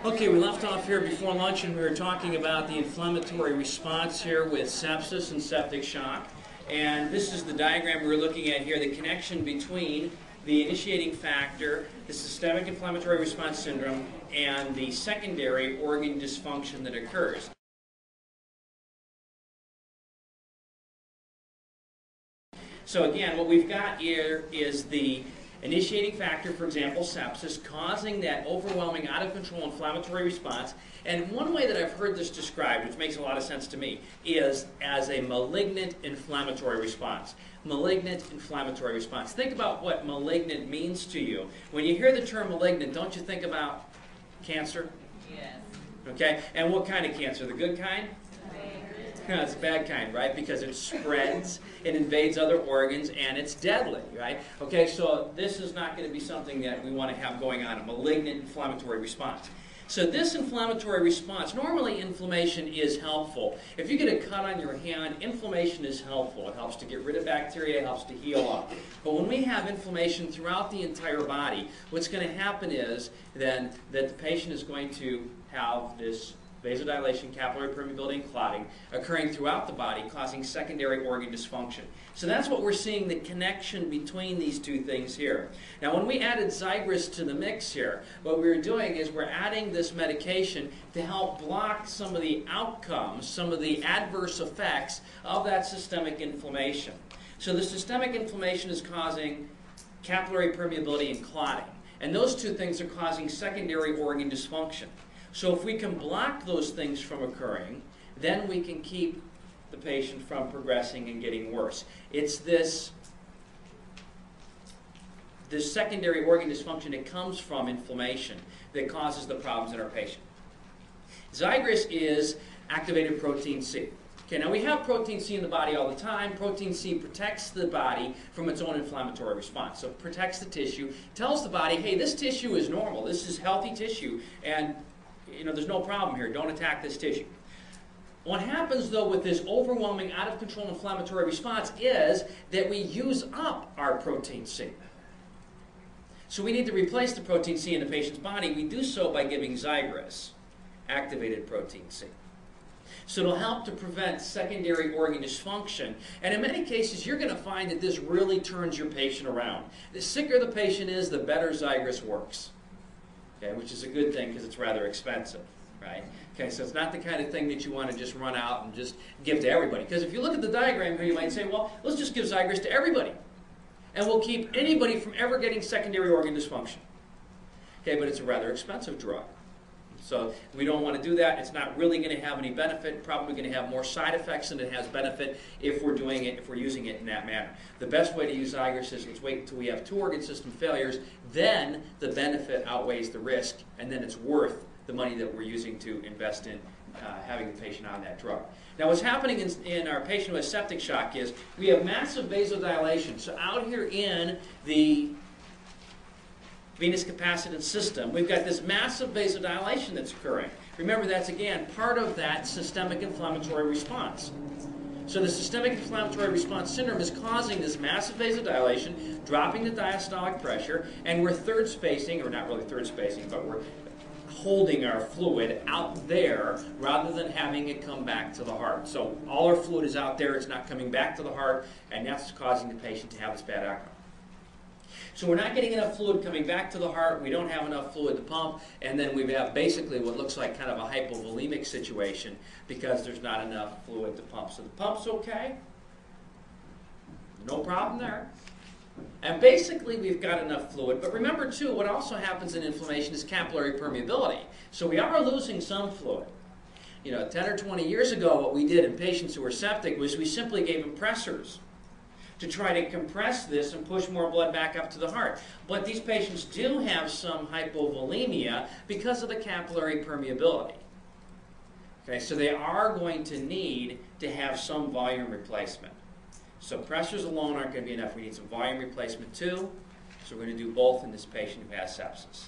Okay, we left off here before lunch and we were talking about the inflammatory response here with sepsis and septic shock. And this is the diagram we were looking at here, the connection between the initiating factor, the systemic inflammatory response syndrome, and the secondary organ dysfunction that occurs. So again, what we've got here is the initiating factor, for example, sepsis, causing that overwhelming, out-of-control inflammatory response. And one way that I've heard this described, which makes a lot of sense to me, is as a malignant inflammatory response. Malignant inflammatory response. Think about what malignant means to you. When you hear the term malignant, don't you think about cancer? Yes. Okay, and what kind of cancer? The good kind? It's the bad kind, right? Because it spreads, it invades other organs, and it's deadly, right? Okay, so this is not going to be something that we want to have going on, a malignant inflammatory response. So this inflammatory response, normally inflammation is helpful. If you get a cut on your hand, inflammation is helpful. It helps to get rid of bacteria, it helps to heal up. But when we have inflammation throughout the entire body, what's going to happen is then that the patient is going to have this vasodilation, capillary permeability, and clotting occurring throughout the body, causing secondary organ dysfunction. So that's what we're seeing, the connection between these two things here. Now when we added Zigris to the mix here, what we were doing is we're adding this medication to help block some of the outcomes, some of the adverse effects of that systemic inflammation. So the systemic inflammation is causing capillary permeability and clotting. And those two things are causing secondary organ dysfunction. So if we can block those things from occurring, then we can keep the patient from progressing and getting worse. It's this secondary organ dysfunction that comes from inflammation that causes the problems in our patient. Zigris is activated protein C. Okay, now we have protein C in the body all the time. Protein C protects the body from its own inflammatory response. So it protects the tissue, tells the body, hey, this tissue is normal, this is healthy tissue, and there's no problem here. Don't attack this tissue. What happens, though, with this overwhelming, out-of-control inflammatory response is that we use up our protein C. So we need to replace the protein C in the patient's body. We do so by giving Zigris, activated protein C. So it'll help to prevent secondary organ dysfunction. And in many cases, you're going to find that this really turns your patient around. The sicker the patient is, the better Zigris works. Okay, which is a good thing because it's rather expensive, right? Okay, so it's not the kind of thing that you want to just run out and just give to everybody. Because if you look at the diagram here, you might say, well, let's just give Zigris to everybody. And we'll keep anybody from ever getting secondary organ dysfunction. Okay, but it's a rather expensive drug. So we don't want to do that. It's not really going to have any benefit. Probably going to have more side effects than it has benefit if we're doing it, if we're using it in that manner. The best way to use Zigris is let's wait until we have 2 organ system failures. Then the benefit outweighs the risk, and then it's worth the money that we're using to invest in having the patient on that drug. Now what's happening in our patient with septic shock is we have massive vasodilation. So out here in the venous capacitance system, we've got this massive vasodilation that's occurring. Remember, that's again part of that systemic inflammatory response. So the systemic inflammatory response syndrome is causing this massive vasodilation, dropping the diastolic pressure, and we're third spacing, or not really third spacing, but we're holding our fluid out there rather than having it come back to the heart. So all our fluid is out there, it's not coming back to the heart, and that's causing the patient to have this bad outcome. So we're not getting enough fluid coming back to the heart, we don't have enough fluid to pump, and then we have basically what looks like kind of a hypovolemic situation because there's not enough fluid to pump. So the pump's okay, no problem there. And basically we've got enough fluid, but remember too, what also happens in inflammation is capillary permeability. So we are losing some fluid. 10 or 20 years ago what we did in patients who were septic was we simply gave them pressors to try to compress this and push more blood back up to the heart. But these patients do have some hypovolemia because of the capillary permeability. Okay, so they are going to need to have some volume replacement. So pressors alone aren't going to be enough. We need some volume replacement too. So we're going to do both in this patient who has sepsis.